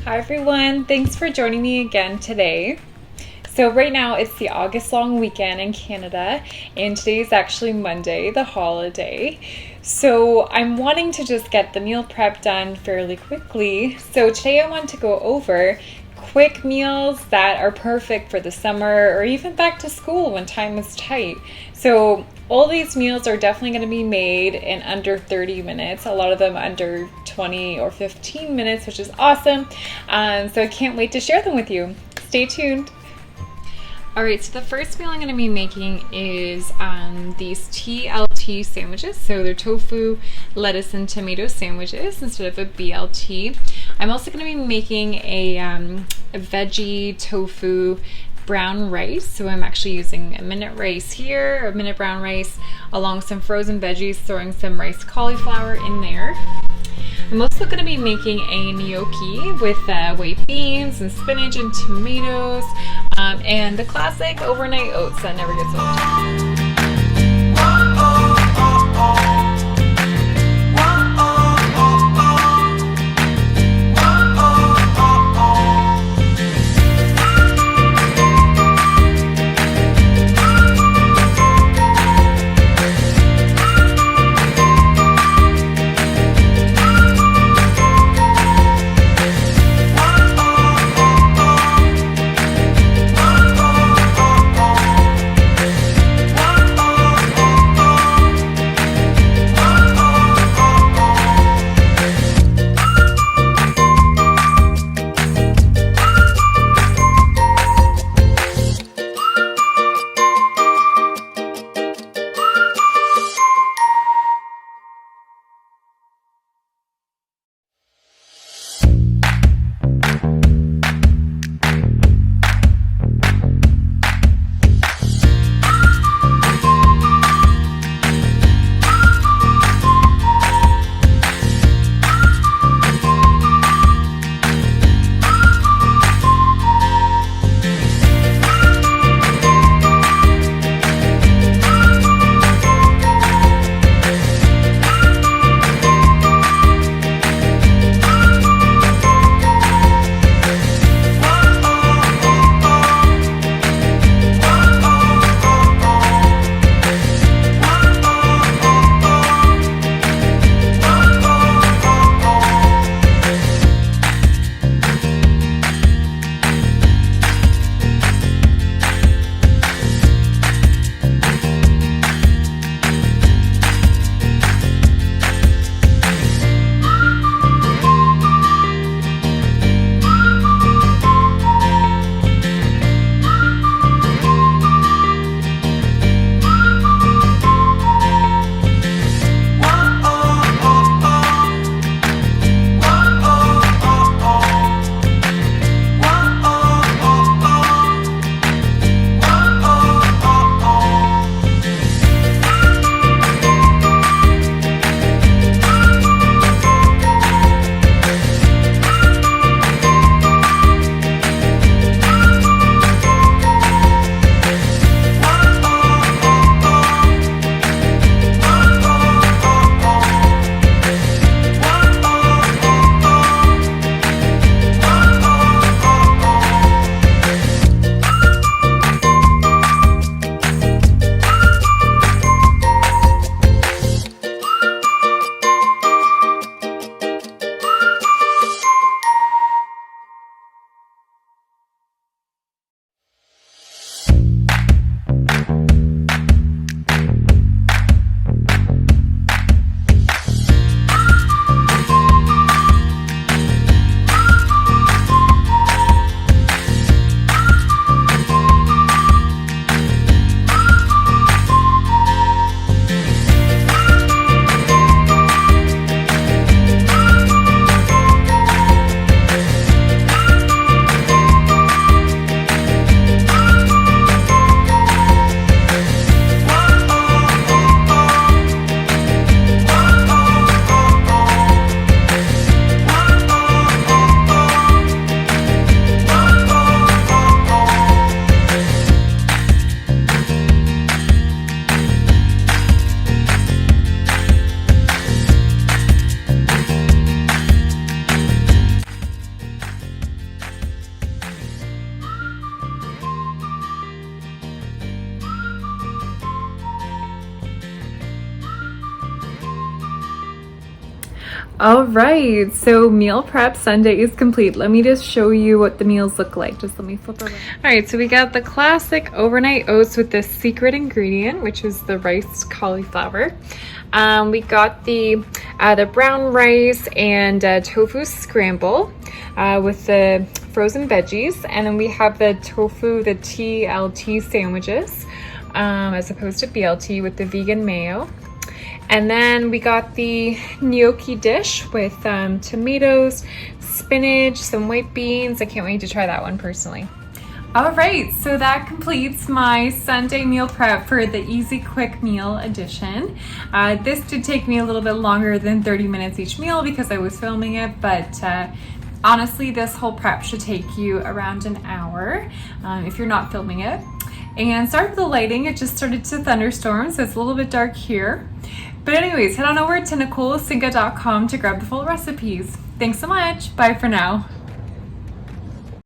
Hi everyone, thanks for joining me again today. So right now it's the August long weekend in Canada and today is actually Monday, the holiday. So I'm wanting to just get the meal prep done fairly quickly. So today I want to go over quick meals that are perfect for the summer or even back to school when time is tight. So all these meals are definitely going to be made in under 30 minutes, a lot of them under 20 or 15 minutes, which is awesome. So I can't wait to share them with you. Stay tuned. Alright, so the first meal I'm going to be making is these TLT sandwiches. So they're tofu, lettuce, and tomato sandwiches instead of a BLT. I'm also going to be making a veggie tofu brown rice. So I'm actually using a minute rice here, a minute brown rice, along with some frozen veggies, throwing some rice cauliflower in there. I'm also going to be making a gnocchi with white beans and spinach and tomatoes, and the classic overnight oats that never gets old. All right, so meal prep Sunday is complete. Let me just show you what the meals look like. Just let me flip over. All right, so we got the classic overnight oats with the secret ingredient, which is the rice cauliflower. We got the brown rice and tofu scramble with the frozen veggies, and then we have the tofu, the TLT sandwiches, as opposed to BLT with the vegan mayo. And then we got the gnocchi dish with tomatoes, spinach, some white beans. I can't wait to try that one personally. All right, so that completes my Sunday meal prep for the Easy Quick Meal edition. This did take me a little bit longer than 30 minutes each meal because I was filming it, but honestly, this whole prep should take you around an hour if you're not filming it. And sorry for the lighting, it just started to thunderstorm, so it's a little bit dark here. But anyways, head on over to NicoleSinga.com to grab the full recipes. Thanks so much. Bye for now.